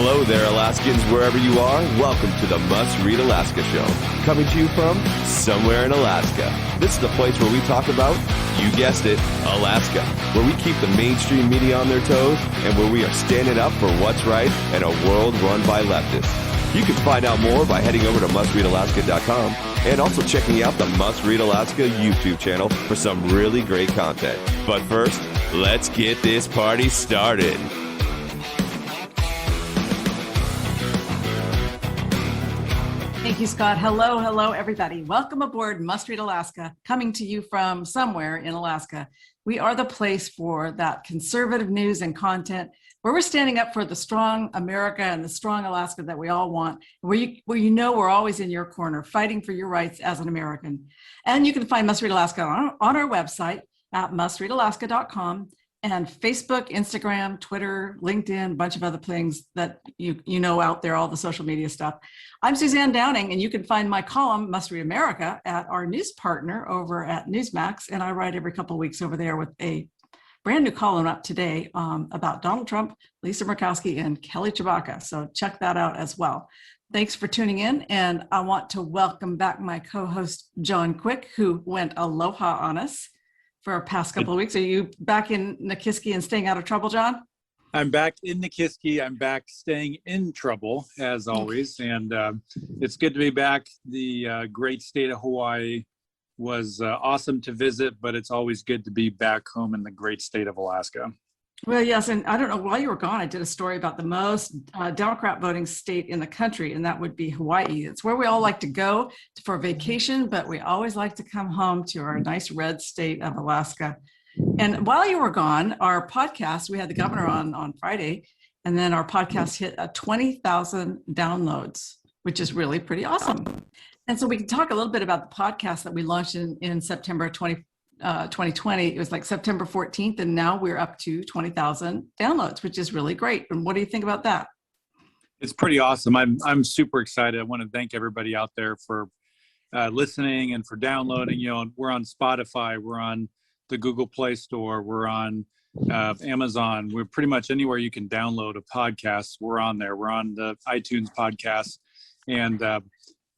Hello there, Alaskans, wherever you are. Welcome to the Must Read Alaska Show, coming to you from somewhere in Alaska. This is the place where we talk about, you guessed it, Alaska, where we keep the mainstream media on their toes and where we are standing up for what's right in a world run by leftists. You can find out more by heading over to mustreadalaska.com and also checking out the Must Read Alaska YouTube channel for some really great content. But first, let's get this party started. Thank you, Scott. Hello, everybody. Welcome aboard Must Read Alaska, coming to you from somewhere in Alaska. We are the place for that conservative news and content where we're standing up for the strong America and the strong Alaska that we all want, where you know we're always in your corner, fighting for your rights as an American. And you can find Must Read Alaska on our website at mustreadalaska.com. And Facebook, Instagram, Twitter, LinkedIn, a bunch of other things that you know out there, all the social media stuff. I'm Suzanne Downing, and you can find my column, Must Read America, at our news partner over at Newsmax. And I write every couple of weeks over there with a brand new column up today about Donald Trump, Lisa Murkowski, and Kelly Chewbacca. So check that out as well. Thanks for tuning in. And I want to welcome back my co-host, John Quick, who went aloha on us for our past couple of weeks. Are you back in Nikiski and staying out of trouble, John? I'm back in Nikiski. I'm back staying in trouble, as always. And it's good to be back. The great state of Hawaii was awesome to visit, but it's always good to be back home in the great state of Alaska. Well, yes, and I don't know, while you were gone, I did a story about the most Democrat voting state in the country, and that would be Hawaii. It's where we all like to go for vacation, but we always like to come home to our nice red state of Alaska. And while you were gone, our podcast, we had the governor on Friday, and then our podcast hit 20,000 downloads, which is really pretty awesome. And so we can talk a little bit about the podcast that we launched in September 2020. It was like September 14th, and now we're up to 20,000 downloads, which is really great. And what do you think about that? It's pretty awesome. I'm super excited. I want to thank everybody out there for listening and for downloading. You know, we're on Spotify, we're on the Google Play Store, we're on Amazon. We're pretty much anywhere you can download a podcast, we're on there. We're on the iTunes podcast, and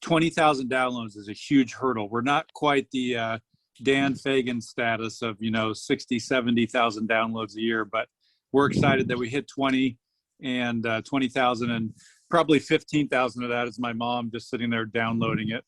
20,000 downloads is a huge hurdle. We're not quite the Dan Fagan status of, 60, 70,000 downloads a year, but we're excited that we hit 20 and 20,000, and probably 15,000 of that is my mom just sitting there downloading it,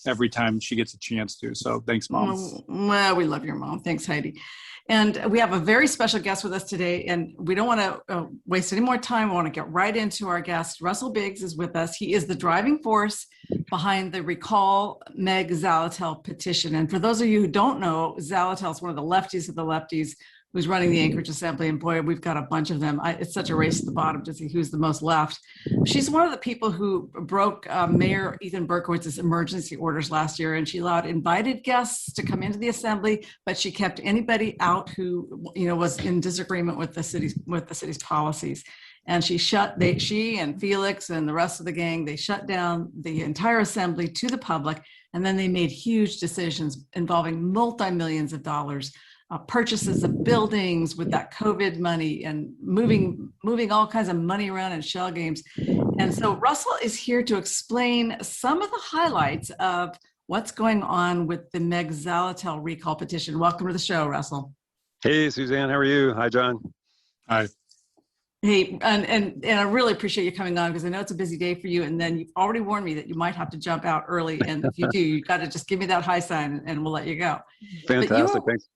every time she gets a chance to. So thanks, Mom. Well, we love your mom. Thanks, Heidi. And we have a very special guest with us today, and we don't want to waste any more time. I want to get right into our guest. Russell Biggs is with us. He is the driving force behind the Recall Meg Zaletel petition. And for those of you who don't know, Zaletel is one of the lefties of the lefties who's running the Anchorage Assembly. And boy, we've got a bunch of them. It's such a race at the bottom to see who's the most left. She's one of the people who broke Mayor Ethan Berkowitz's emergency orders last year, and she allowed invited guests to come into the assembly, but she kept anybody out who, was in disagreement with the city's policies. And she and Felix and the rest of the gang, they shut down the entire assembly to the public, and then they made huge decisions involving multi-millions of dollars. Purchases of buildings with that COVID money and moving all kinds of money around in shell games. And so Russell is here to explain some of the highlights of what's going on with the Meg Zaletel recall petition. Welcome to the show, Russell. Hey, Suzanne, how are you? Hi, John. Hi. Hey, and I really appreciate you coming on, because I know it's a busy day for you. And then you've already warned me that you might have to jump out early. And if you do, you got to just give me that high sign and we'll let you go. Fantastic. Thanks.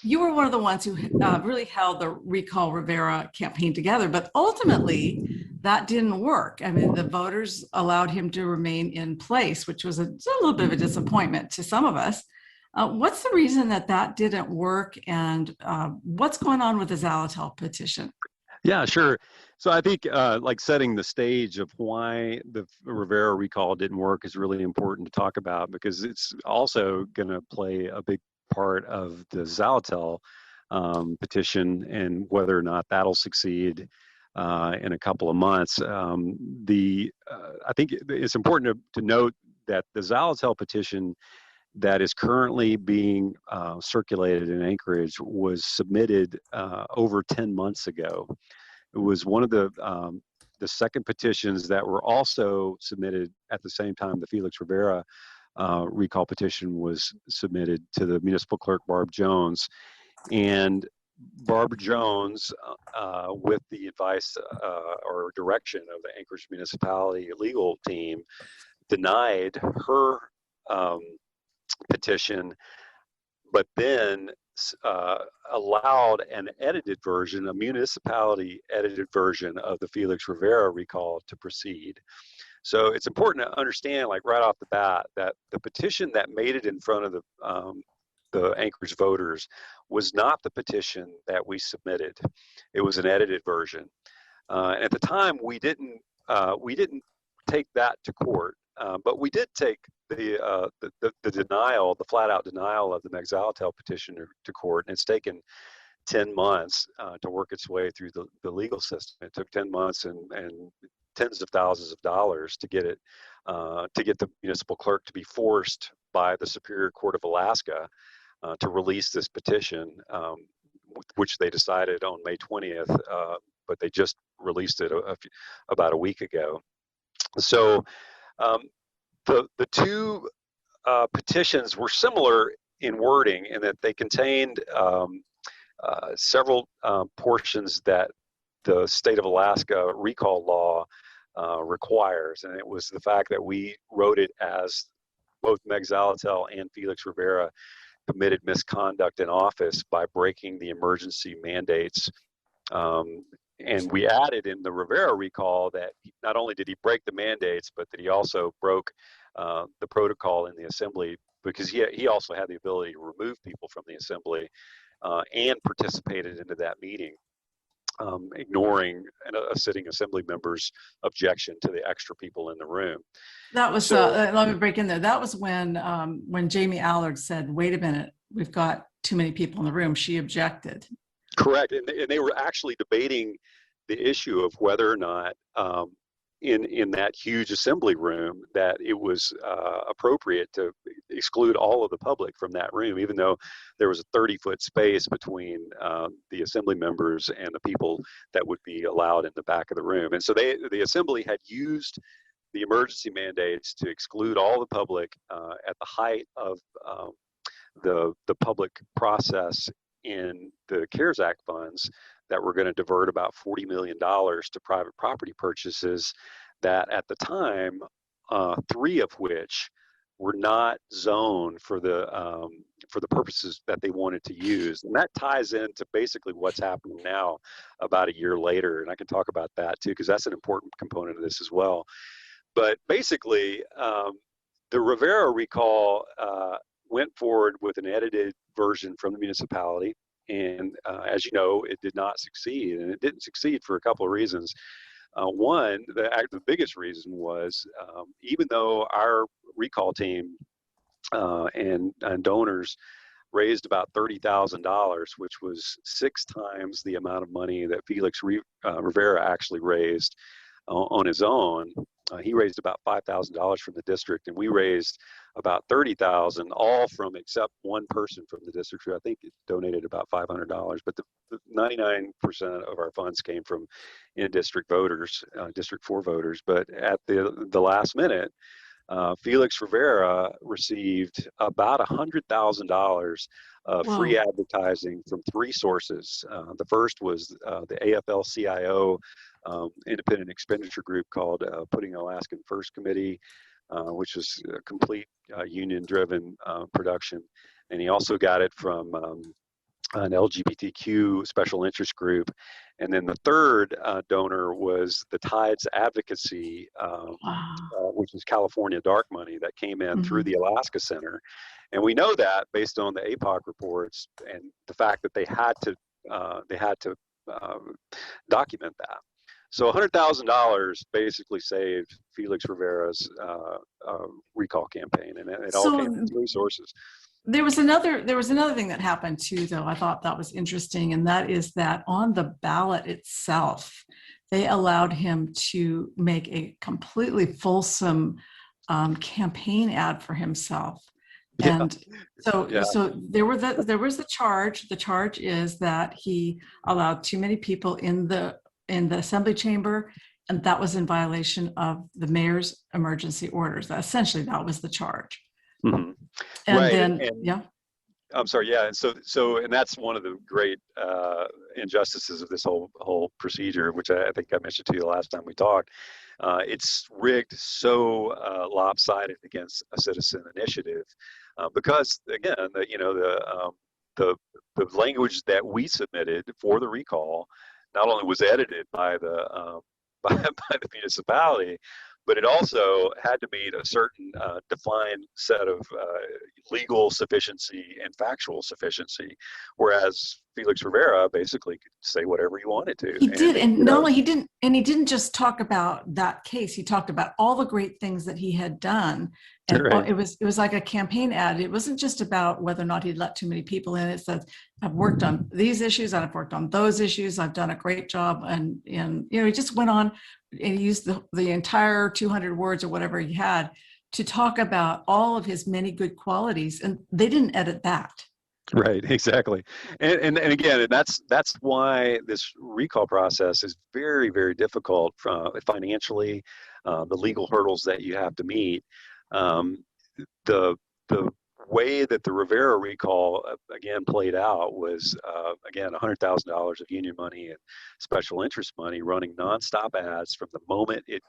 You were one of the ones who really held the Recall Rivera campaign together, but ultimately that didn't work. I mean, the voters allowed him to remain in place, which was a little bit of a disappointment to some of us. What's the reason that didn't work, and what's going on with the Zaletel petition? Yeah, sure. So I think setting the stage of why the Rivera recall didn't work is really important to talk about, because it's also going to play a big part of the Zaletel petition and whether or not that'll succeed in a couple of months. I think it's important to note that the Zaletel petition that is currently being circulated in Anchorage was submitted over 10 months ago. It was one of the the second petitions that were also submitted at the same time the Felix Rivera recall petition was submitted to the municipal clerk, Barb Jones. And Barbara Jones, with the advice or direction of the Anchorage Municipality legal team, denied her petition, but then allowed an edited version, a municipality edited version of the Felix Rivera recall to proceed. So it's important to understand, like right off the bat, that the petition that made it in front of the Anchorage voters was not the petition that we submitted. It was an edited version. At the time, we didn't take that to court, but we did take the denial, the flat-out denial of the Meg Zaletel petition to court, and it's taken 10 months to work its way through the legal system. It took 10 months and tens of thousands of dollars to get it, to get the municipal clerk to be forced by the Superior Court of Alaska to release this petition, which they decided on May 20th, but they just released it about a week ago. So the two petitions were similar in wording in that they contained several portions that the state of Alaska recall law requires, and it was the fact that we wrote it as both Meg Zaletel and Felix Rivera committed misconduct in office by breaking the emergency mandates. And we added in the Rivera recall that not only did he break the mandates, but that he also broke the protocol in the assembly, because he also had the ability to remove people from the assembly and participated into that meeting, ignoring a sitting assembly member's objection to the extra people in the room. That was, let me break in there. That was when Jamie Allard said, wait a minute, we've got too many people in the room. She objected. Correct. And they were actually debating the issue of whether or not in that huge assembly room that it was appropriate to exclude all of the public from that room, even though there was a 30-foot space between the assembly members and the people that would be allowed in the back of the room. And so the assembly had used the emergency mandates to exclude all the public at the height of the public process in the CARES Act funds that were going to divert about $40 million to private property purchases that at the time, 3 of which were not zoned for the purposes that they wanted to use. And that ties into basically what's happening now about a year later. And I can talk about that too, because that's an important component of this as well. But basically, the Rivera recall went forward with an edited version from the municipality. And as you know, it did not succeed. And it didn't succeed for a couple of reasons. One, the biggest reason was even though our recall team and donors raised about $30,000, which was 6 times the amount of money that Felix Rivera actually raised on his own. He raised about $5,000 from the district, and we raised about $30,000, all from except one person from the district who I think donated about $500. But the 99% of our funds came from in-district voters, District 4 voters. But at the last minute, Felix Rivera received about $100,000 of free advertising from 3 sources. The first was the AFL-CIO independent expenditure group called Putting Alaskan First Committee, which was a complete union-driven production. And he also got it from an LGBTQ special interest group. And then the third donor was the Tides Advocacy, which is California dark money that came in through the Alaska Center. And we know that based on the APOC reports and the fact that they had to document that. So $100,000 basically saved Felix Rivera's recall campaign, and it all came from 3 sources. There was another thing that happened too, though. I thought that was interesting, and that is that on the ballot itself, they allowed him to make a completely fulsome campaign ad for himself. And so there was the charge. The charge is that he allowed too many people in the assembly chamber. and that was in violation of the mayor's emergency orders. Essentially, that was the charge. Mhm. And Right. then, And yeah. I'm sorry. Yeah. And and that's one of the great injustices of this whole procedure, which I think I mentioned to you the last time we talked. It's rigged so lopsided against a citizen initiative because, again, the the language that we submitted for the recall not only was edited by the by the municipality, but it also had to meet a certain defined set of legal sufficiency and factual sufficiency, whereas Felix Rivera basically could say whatever he wanted to. He did, and you not know, only he didn't just talk about that case. He talked about all the great things that he had done, and right. it was like a campaign ad. It wasn't just about whether or not he'd let too many people in. It says, "I've worked on these issues, and I've worked on those issues. I've done a great job," and he just went on and he used the entire 200 words or whatever he had to talk about all of his many good qualities, and they didn't edit that. Right, exactly. And again, that's why this recall process is very, very difficult financially, the legal hurdles that you have to meet. The the way that the Rivera recall again played out was again $100,000 of union money and special interest money running nonstop ads from the moment it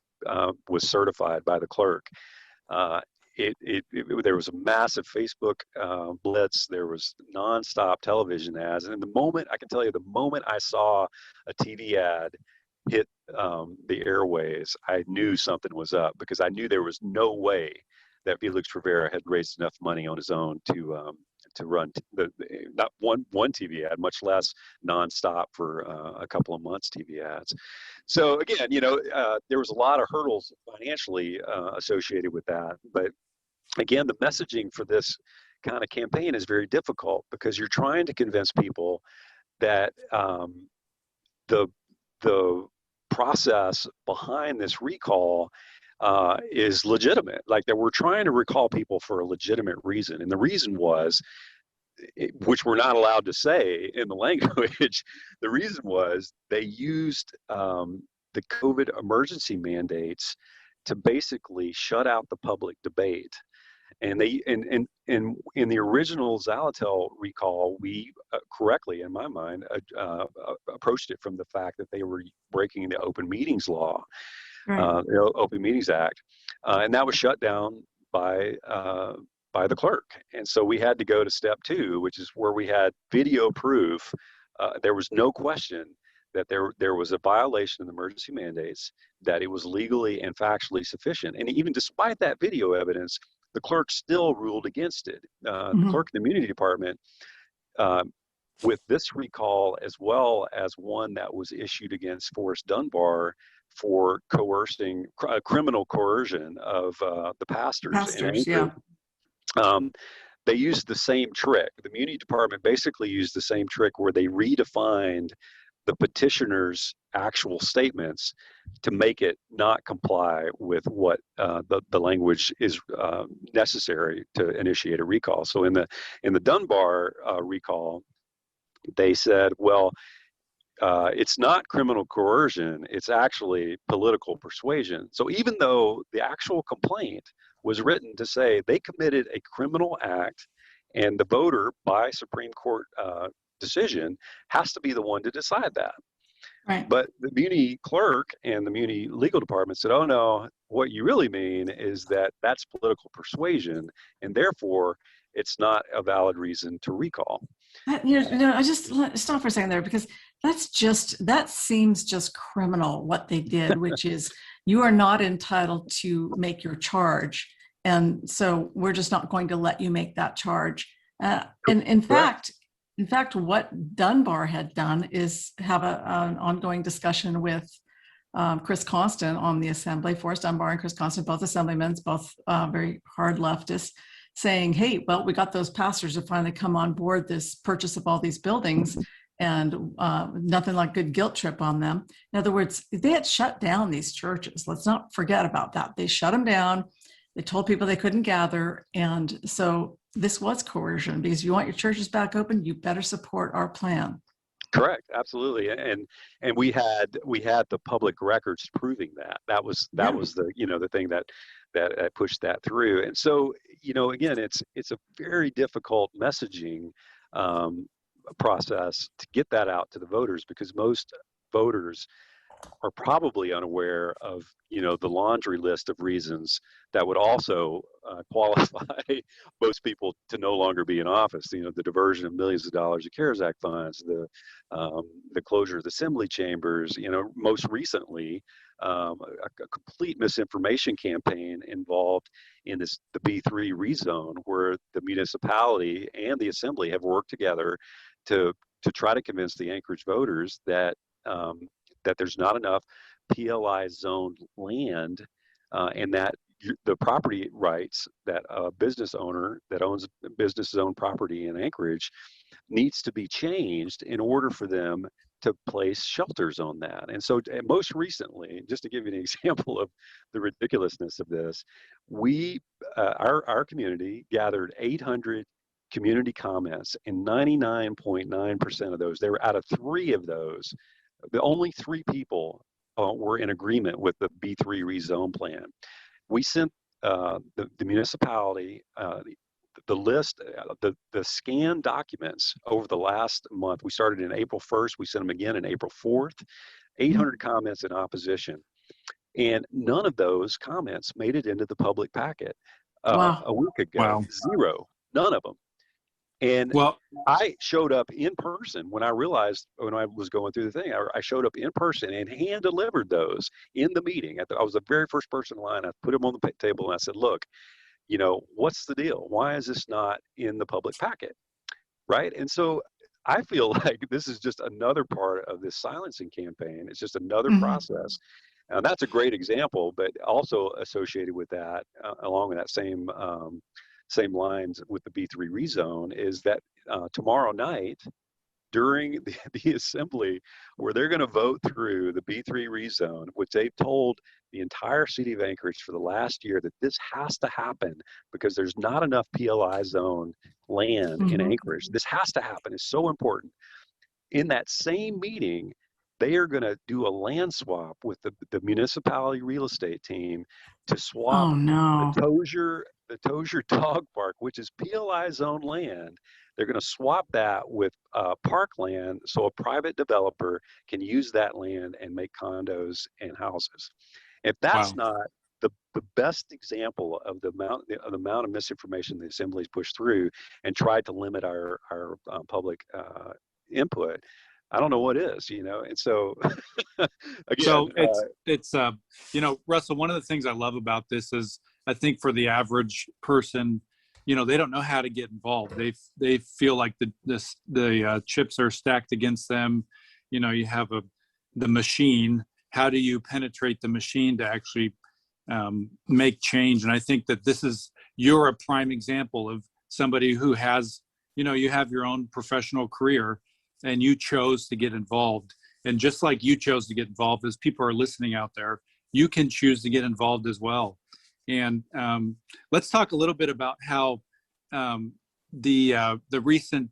was certified by the clerk. Uh, there was a massive Facebook blitz. There was nonstop television ads, and I can tell you, the moment I saw a TV ad hit the airways, I knew something was up because I knew there was no way that Felix Rivera had raised enough money on his own to run not one TV ad, much less nonstop for a couple of months TV ads. So again, there was a lot of hurdles financially associated with that. But again, the messaging for this kind of campaign is very difficult because you're trying to convince people that the process behind this recall is legitimate, like that we're trying to recall people for a legitimate reason. And the reason was, which we're not allowed to say in the language, the reason was they used the COVID emergency mandates to basically shut out the public debate. And in the original Zaletel recall, we correctly, in my mind, approached it from the fact that they were breaking the Open Meetings Law, Right. the Open Meetings Act, and that was shut down by the clerk. And so we had to go to step 2, which is where we had video proof. There was no question that there was a violation of the emergency mandates, that it was legally and factually sufficient. And even despite that video evidence, the clerk still ruled against it. The clerk in the immunity department, with this recall, as well as one that was issued against Forrest Dunbar for coercing, criminal coercion of the pastors in Anchorage, they used the same trick. The immunity department basically used the same trick where they redefined the petitioner's actual statements to make it not comply with what the language is necessary to initiate a recall. So in the Dunbar recall, they said, well, it's not criminal coercion, it's actually political persuasion. So even though the actual complaint was written to say they committed a criminal act, and the voter, by Supreme Court decision, has to be the one to decide that. Right. But the muni clerk and the muni legal department said, oh no, what you really mean is that that's political persuasion, and therefore it's not a valid reason to recall. I just stop for a second there, because that seems just criminal what they did, which is you are not entitled to make your charge. And so we're just not going to let you make that charge. And in fact, what Dunbar had done is have an ongoing discussion with Chris Constant on the assembly. Forrest Dunbar and Chris Constant, both assemblymen, both very hard leftists, saying, hey, well, we got those pastors to finally come on board this purchase of all these buildings, and nothing like good guilt trip on them. In other words, they had shut down these churches. Let's not forget about that. They shut them down. They told people they couldn't gather. And so this was coercion, because if you want your churches back open, you better support our plan. Correct, absolutely, and we had the public records proving that. That Yeah. was the the thing that pushed that through. And so again, it's a very difficult messaging um, process to get that out to the voters, because most voters are probably unaware of the laundry list of reasons that would also qualify most people to no longer be in office. The diversion of millions of dollars of CARES Act funds, the closure of the assembly chambers. Most recently, a complete misinformation campaign involved in the B3 rezone, where the municipality and the assembly have worked together to try to convince the Anchorage voters that that there's not enough PLI zoned land, and that the property rights that a business owner that owns business zone property in Anchorage needs to be changed in order for them to place shelters on that. And so most recently, just to give you an example of the ridiculousness of this, our community gathered 800 community comments, and 99.9% of those, they were out of 3 of those, the only 3 people were in agreement with the B3 rezone plan. We sent the municipality the list, the scanned documents over the last month. We started in April 1st. We sent them again in April 4th. 800 comments in opposition. And none of those comments made it into the public packet Wow. a week ago. Wow. 0. None of them. And Well, I showed up in person when I realized, when I was going through the thing, I showed up in person and hand delivered those in the meeting. I was the very first person in line. I put them on the table and I said, look, what's the deal? Why is this not in the public packet? Right. And so I feel like this is just another part of this silencing campaign. It's just another process. And that's a great example, but also associated with that, along with that same lines with the B3 rezone, is that tomorrow night during the assembly, where they're going to vote through the B3 rezone, which they've told the entire city of Anchorage for the last year that this has to happen because there's not enough PLI zone land in Anchorage. This has to happen. It's so important. In that same meeting, they are going to do a land swap with the municipality real estate team to swap Oh no. the Tozier Dog Park, which is PLI zone land. They're going to swap that with parkland, so a private developer can use that land and make condos and houses. If that's wow. not the best example of the amount of misinformation the Assembly's pushed through and tried to limit our public input, I don't know what is, And so, again, So it's Russell, one of the things I love about this is, I think for the average person, they don't know how to get involved. They feel like the chips are stacked against them. You have the machine. How do you penetrate the machine to actually make change? And I think that you're a prime example of somebody who has, you have your own professional career and you chose to get involved. And just like you chose to get involved, as people are listening out there, you can choose to get involved as well. And let's talk a little bit about how the recent,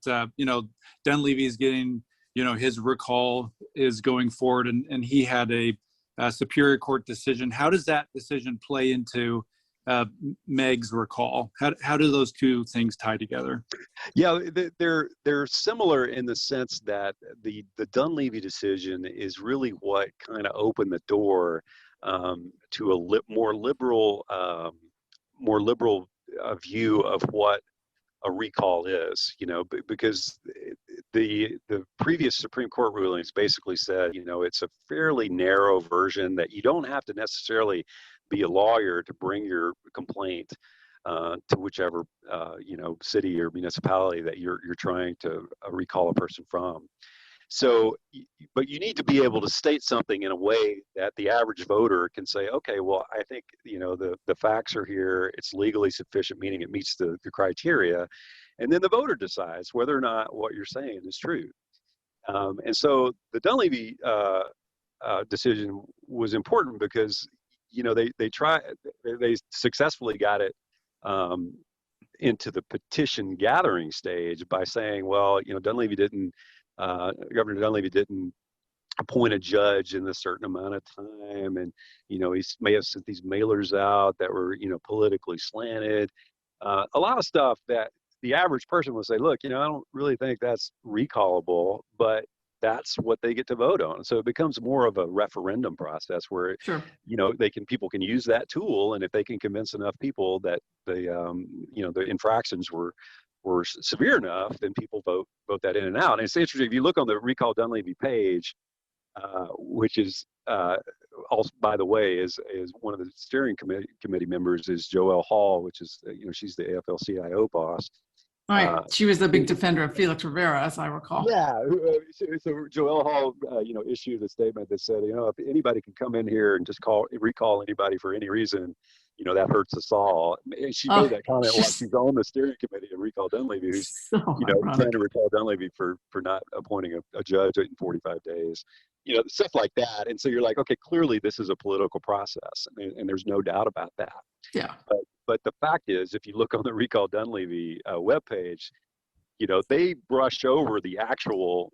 Dunleavy is getting, his recall is going forward, and he had a Superior Court decision. How does that decision play into Meg's recall? How do those two things tie together? Yeah, they're similar in the sense that the Dunleavy decision is really what kind of opened the door to a more liberal view of what a recall is. Because the previous Supreme Court rulings basically said, it's a fairly narrow version that you don't have to necessarily be a lawyer to bring your complaint to whichever city or municipality that you're trying to recall a person from. So, but you need to be able to state something in a way that the average voter can say, okay, well, I think the facts are here. It's legally sufficient, meaning it meets the criteria, and then the voter decides whether or not what you're saying is true. And so the Dunleavy decision was important because they successfully got it into the petition gathering stage by saying, well, Dunleavy didn't Governor Dunleavy didn't appoint a judge in a certain amount of time, and he may have sent these mailers out that were politically slanted. A lot of stuff that the average person would say, look, I don't really think that's recallable, but that's what they get to vote on. So it becomes more of a referendum process where, Sure. people can use that tool, and if they can convince enough people that the infractions were severe enough, then people vote that in and out. And it's interesting, if you look on the Recall Dunleavy page, which is also, by the way, is one of the steering committee members is Joelle Hall, which is she's the AFL-CIO boss. Right. She was the big defender of Felix Rivera, as I recall. Yeah. So Joelle Hall, issued a statement that said, if anybody can come in here and just recall anybody for any reason, that hurts us all. And she made that comment while she's on the steering committee of Recall Dunleavy, who's, trying to recall Dunleavy for not appointing a judge in 45 days, stuff like that. And so you're like, okay, clearly this is a political process, and there's no doubt about that. Yeah. But the fact is, if you look on the Recall Dunleavy webpage, they brush over the actual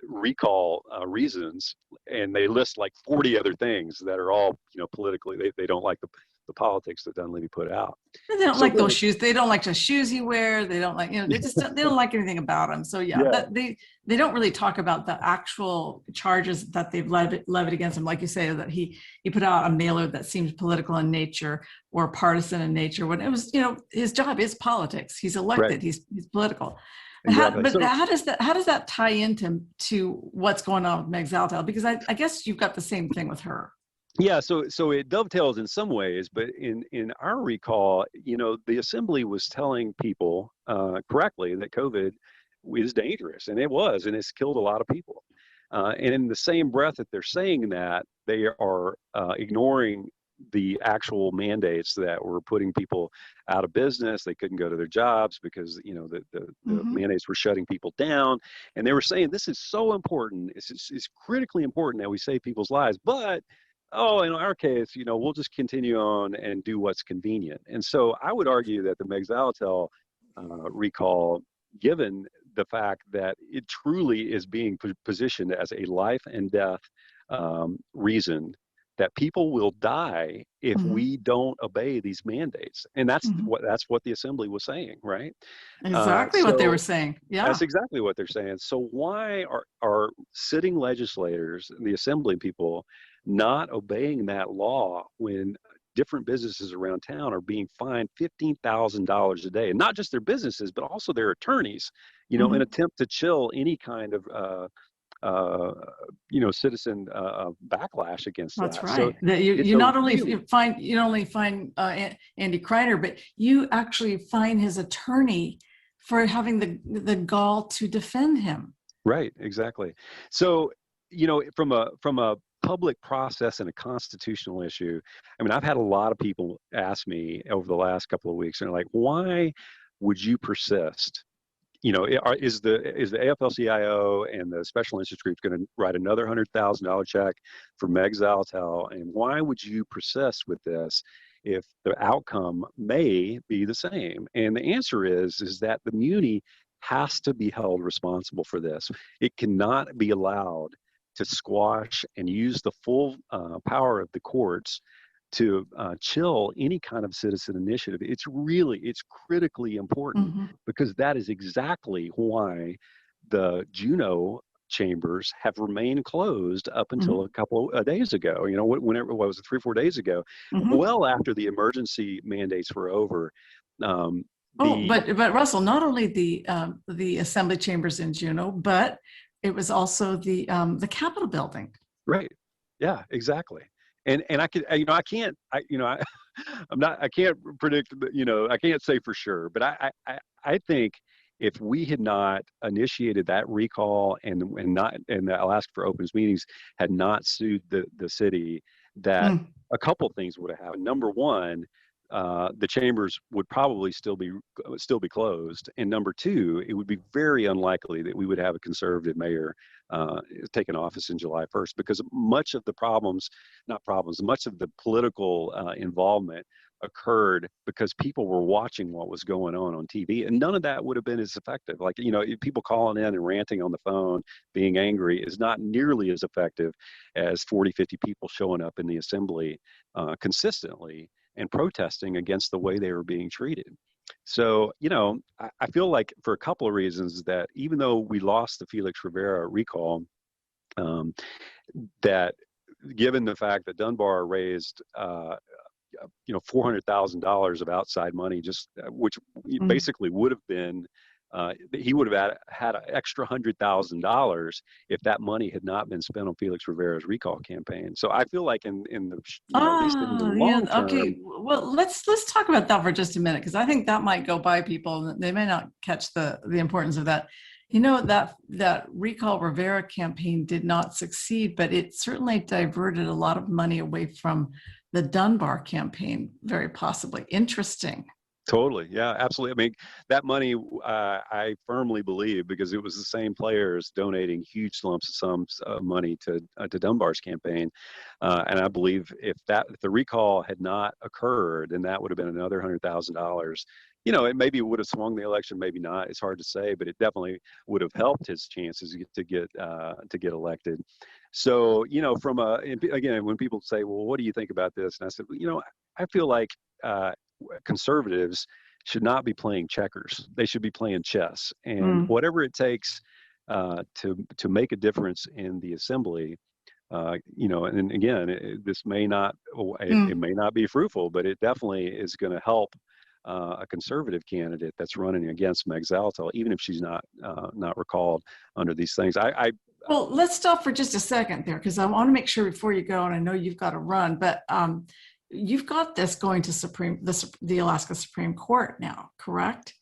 recall reasons, and they list like 40 other things that are all, politically, they don't like the politics that Dunleavy put out. They don't like those shoes. They don't like the shoes he wears. They don't like, they don't like anything about him. So they don't really talk about the actual charges that they've levied against him. Like you say, that he put out a mailer that seems political in nature or partisan in nature, when it was, his job is politics. He's elected. Right. He's political. Exactly. How does that tie into what's going on with Meg Zaletel? Because I guess you've got the same thing with her. Yeah, so it dovetails in some ways, but in our recall, the assembly was telling people correctly that COVID is dangerous, and it was, and it's killed a lot of people. And in the same breath that they're saying that, they are ignoring the actual mandates that were putting people out of business. They couldn't go to their jobs because the mandates were shutting people down, and they were saying this is so important. It's critically important that we save people's lives, but in our case, we'll just continue on and do what's convenient. And so I would argue that the Meg Zaletel recall, given the fact that it truly is being positioned as a life and death reason, that people will die if we don't obey these mandates. And that's what the assembly was saying, right? Exactly what they were saying. Yeah. That's exactly what they're saying. So why are sitting legislators, the assembly people, not obeying that law when different businesses around town are being fined $15,000 a day? And not just their businesses, but also their attorneys, in an attempt to chill any kind of citizen backlash against that. That's right. So you not only find Andy Kreiner, but you actually find his attorney for having the gall to defend him. Right. Exactly. So from a public process and a constitutional issue, I mean, I've had a lot of people ask me over the last couple of weeks, and they're like, why would you persist? Is the AFL-CIO and the Special Interest Group going to write another $100,000 check for Meg Zaletel? And why would you persist with this if the outcome may be the same? And the answer is that the muni has to be held responsible for this. It cannot be allowed to squash and use the full power of the courts to chill any kind of citizen initiative. It's critically important because that is exactly why the Juneau chambers have remained closed up until a couple of days ago. Whenever, what was it, 3 or 4 days ago, well after the emergency mandates were over. But Russell, not only the assembly chambers in Juneau, but it was also the Capitol building. Right. Yeah, exactly. And I can't predict, I can't say for sure, but I think if we had not initiated that recall and the Alaska for Opens meetings had not sued the city, that a couple things would have happened. Number one, the chambers would probably still be closed, and number two, it would be very unlikely that we would have a conservative mayor taking office in July 1st, because much of the political involvement occurred because people were watching what was going on TV, and none of that would have been as effective. Like, people calling in and ranting on the phone, being angry is not nearly as effective as 40, 50 people showing up in the assembly consistently and protesting against the way they were being treated. So, I feel like for a couple of reasons that even though we lost the Felix Rivera recall, that given the fact that Dunbar raised $400,000 of outside money, which basically would have been, he would have had an extra $100,000 if that money had not been spent on Felix Rivera's recall campaign. So I feel like in the at least in the long term. Okay. Well, let's talk about that for just a minute, because I think that might go by people. They may not catch the importance of that. That recall Rivera campaign did not succeed, but it certainly diverted a lot of money away from the Dunbar campaign, very possibly. Interesting. Totally. Yeah, absolutely. I mean, that money, I firmly believe, because it was the same players donating huge lumps of sums of money to Dunbar's campaign. And I believe if the recall had not occurred, then that would have been another $100,000. It maybe would have swung the election, maybe not. It's hard to say, but it definitely would have helped his chances to get elected. So, again, when people say, well, what do you think about this? And I said, I feel like conservatives should not be playing checkers. They should be playing chess, and whatever it takes to make a difference in the assembly. And again, this may not it may not be fruitful, but it definitely is going to help a conservative candidate that's running against Meg Zaletel, even if she's not recalled under these things. Well, let's stop for just a second there, because I want to make sure before you go, and I know you've got to run, but you've got this going to the Alaska Supreme Court now, correct?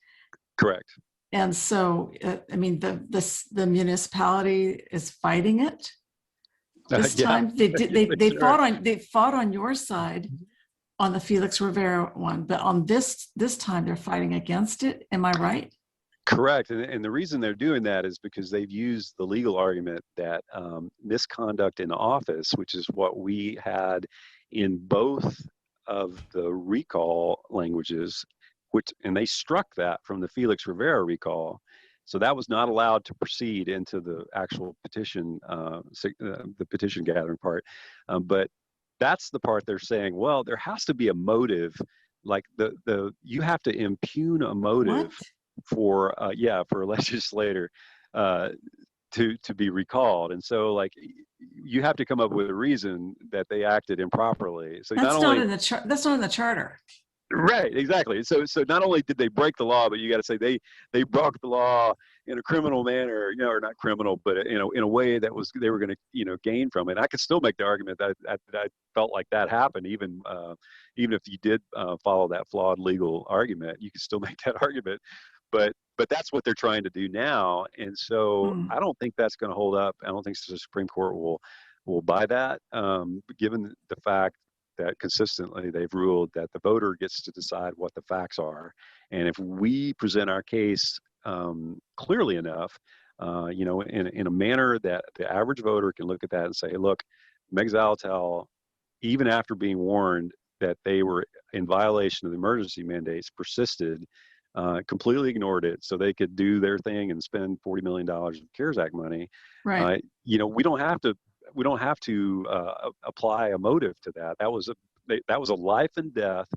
Correct. And so, the municipality is fighting it this time. They fought on your side on the Felix Rivera one, but on this time they're fighting against it. Am I right? Correct. And the reason they're doing that is because they've used the legal argument that misconduct in office, which is what we had in both of the recall languages, and they struck that from the Felix Rivera recall. So that was not allowed to proceed into the actual petition, the petition gathering part. But that's the part they're saying, well, there has to be a motive, like you have to impugn a motive for a legislator to be recalled. And so, like, you have to come up with a reason that they acted improperly. So that's not in the charter. Right, exactly. So not only did they break the law, but you got to say they broke the law in a criminal manner, or not criminal, but in a way that they were going to gain from it. I could still make the argument that I felt like that happened, even if you did follow that flawed legal argument, you could still make that argument. But that's what they're trying to do now, and so I don't think that's going to hold up. I don't think the Supreme Court will buy that, given the fact that consistently they've ruled that the voter gets to decide what the facts are, and if we present our case clearly enough, in a manner that the average voter can look at that and say, look, Meg Zaletel, even after being warned that they were in violation of the emergency mandates, persisted. Completely ignored it so they could do their thing and spend $40 million of CARES Act money. Right. We don't have to apply a motive to that. That was a life and death,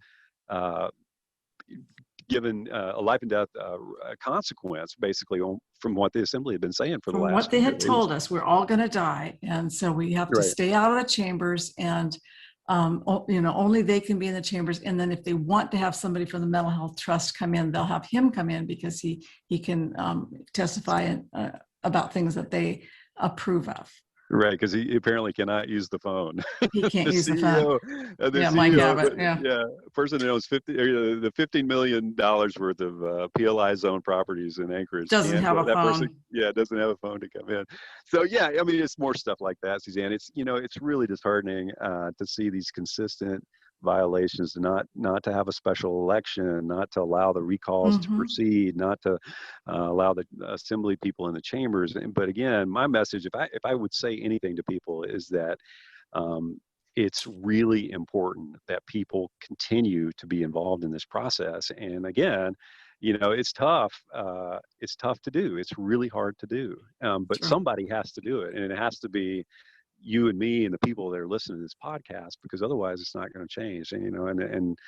given a life and death consequence, basically, from what the Assembly had been saying for the last. What they had told us, we're all going to die, and so we have to stay out of the chambers, and only they can be in the chambers. And then if they want to have somebody from the Mental Health Trust come in, they'll have him come in because he can testify about things that they approve of. Right, because he apparently cannot use the phone. He can't use the phone. Mike Abbott. Yeah, person that owns the $15 million worth of PLI zone properties in Anchorage doesn't have a phone. Doesn't have a phone to come in. So it's more stuff like that, Suzanne. It's it's really disheartening to see these consistent violations, not to have a special election, not to allow the recalls to proceed, not to allow the assembly people in the chambers. But again, my message, if I would say anything to people, is that it's really important that people continue to be involved in this process. And again, it's tough. It's tough to do. It's really hard to do. But Sure. somebody has to do it, and it has to be you and me and the people that are listening to this podcast, because otherwise it's not going to change. And and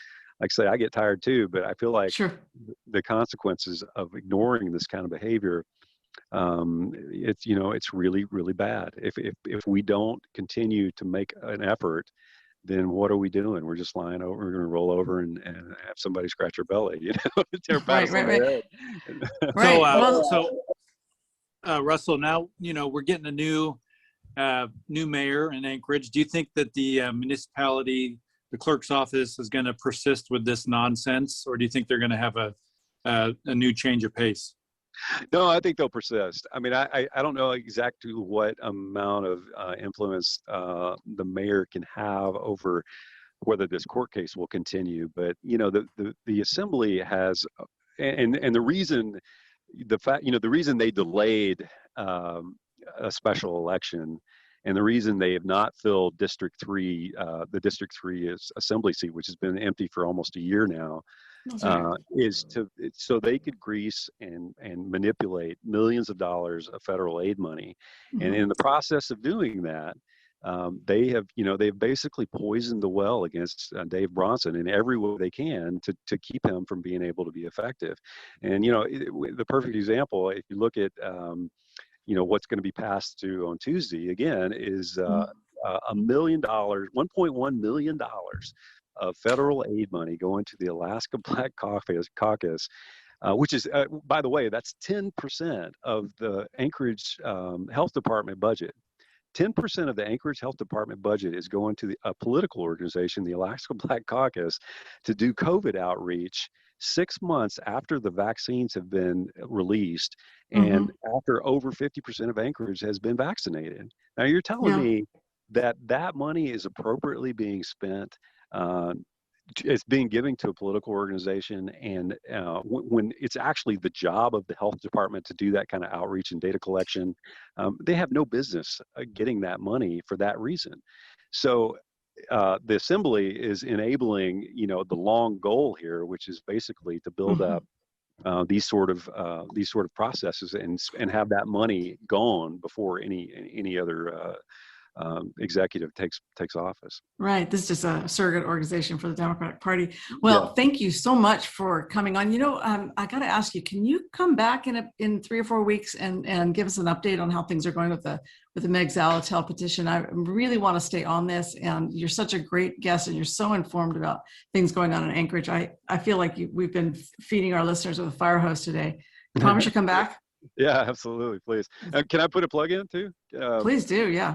like I say, I get tired too, but I feel like Sure. the consequences of ignoring this kind of behavior, it's really, really bad. If we don't continue to make an effort, then what are we doing? We're just lying over. We're going to roll over and have somebody scratch our belly, Right. Right. Right. Russell, now we're getting a new mayor in Anchorage. Do you think that the municipality, the clerk's office, is going to persist with this nonsense, or do you think they're going to have a new change of pace? No, I think they'll persist. I mean, I don't know exactly what amount of influence the mayor can have over whether this court case will continue. But the assembly has, and the reason, the reason they delayed a special election, and the reason they have not filled District 3, the District 3 assembly seat, which has been empty for almost a year now, is so they could grease and manipulate millions of dollars of federal aid money. Mm-hmm. And in the process of doing that, they've basically poisoned the well against Dave Bronson in every way they can to keep him from being able to be effective. And the perfect example, if you look at what's going to be passed through on Tuesday again, is $1 million, $1.1 million of federal aid money going to the Alaska Black Caucus, which is, by the way, that's 10% of the Anchorage Health Department budget. 10% of the Anchorage Health Department budget is going to a political organization, the Alaska Black Caucus, to do COVID outreach 6 months after the vaccines have been released and after over 50% of Anchorage has been vaccinated. Now, you're telling me that money is appropriately being spent, it's being given to a political organization, and when it's actually the job of the health department to do that kind of outreach and data collection, they have no business getting that money for that reason. So the assembly is enabling, the long goal here, which is basically to build up these sort of processes and have that money gone before any other executive takes office. Right. This is just a surrogate organization for the Democratic Party. Well, thank you so much for coming on. I got to ask you, can you come back in 3 or 4 weeks and give us an update on how things are going with the Meg Zaletel petition? I really want to stay on this, and you're such a great guest, and you're so informed about things going on in Anchorage. I feel like we've been feeding our listeners with a fire hose today. Promise you come back? Yeah, absolutely. Please. Can I put a plug in too? Please do. Yeah.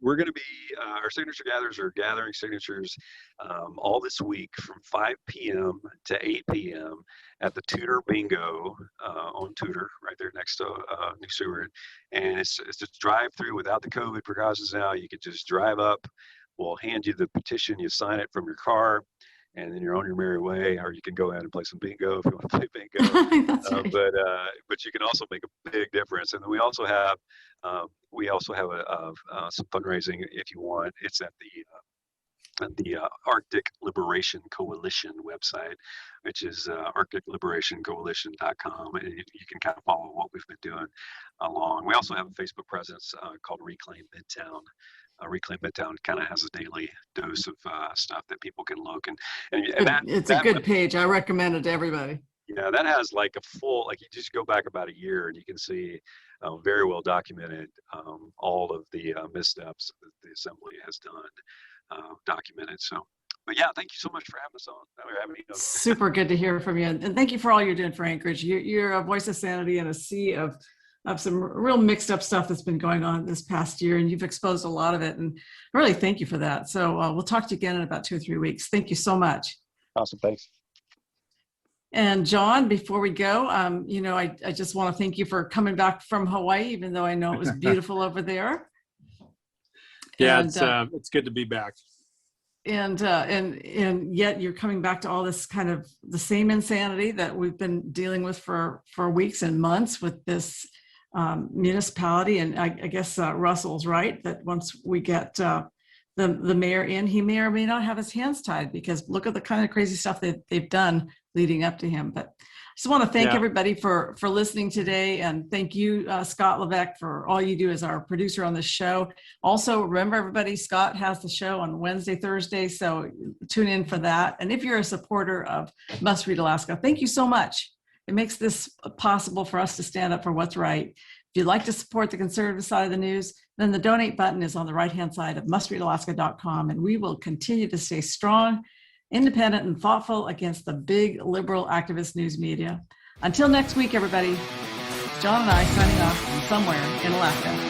We're going to be, our signature gatherers are gathering signatures all this week from 5 p.m. to 8 p.m. at the Tudor Bingo on Tudor, right there next to New Seward. And it's just drive through without the COVID precautions now. You could just drive up. We'll hand you the petition. You sign it from your car, and then you're on your merry way. Or you can go out and play some bingo if you want to play bingo. That's right. But you can also make a big difference. And then we also have some fundraising if you want. It's at the Arctic Liberation Coalition website, which is arcticliberationcoalition.com, and you can kind of follow what we've been doing along. We also have a Facebook presence called Reclaim Midtown. Reclaim Midtown kind of has a daily dose of stuff that people can look and it's a good page. I recommend it to everybody. Yeah, that has like a full, like you just go back about a year and you can see very well documented all of the missteps that the assembly has done, documented. So, but yeah, thank you so much for having us on. Super good to hear from you, and thank you for all you're doing for Anchorage. You're a voice of sanity in a sea of some real mixed up stuff that's been going on this past year, and you've exposed a lot of it, and really thank you for that. So we'll talk to you again in about 2 or 3 weeks. Thank you so much. Awesome, thanks. And John, before we go, I just want to thank you for coming back from Hawaii, even though I know it was beautiful over there. Yeah, and, it's good to be back. And yet you're coming back to all this kind of the same insanity that we've been dealing with for weeks and months with this municipality. And I guess Russell's right that once we get the the mayor in. He may or may not have his hands tied, because look at the kind of crazy stuff that they've done leading up to him. But I just want to thank everybody for listening today, and thank you, Scott Levesque, for all you do as our producer on this show. Also, remember, everybody, Scott has the show on Wednesday, Thursday, so tune in for that. And if you're a supporter of Must Read Alaska, thank you so much. It makes this possible for us to stand up for what's right. If you'd like to support the conservative side of the news, then the donate button is on the right-hand side of mustreadalaska.com, and we will continue to stay strong, independent, and thoughtful against the big liberal activist news media. Until next week, everybody, it's John and I signing off from somewhere in Alaska.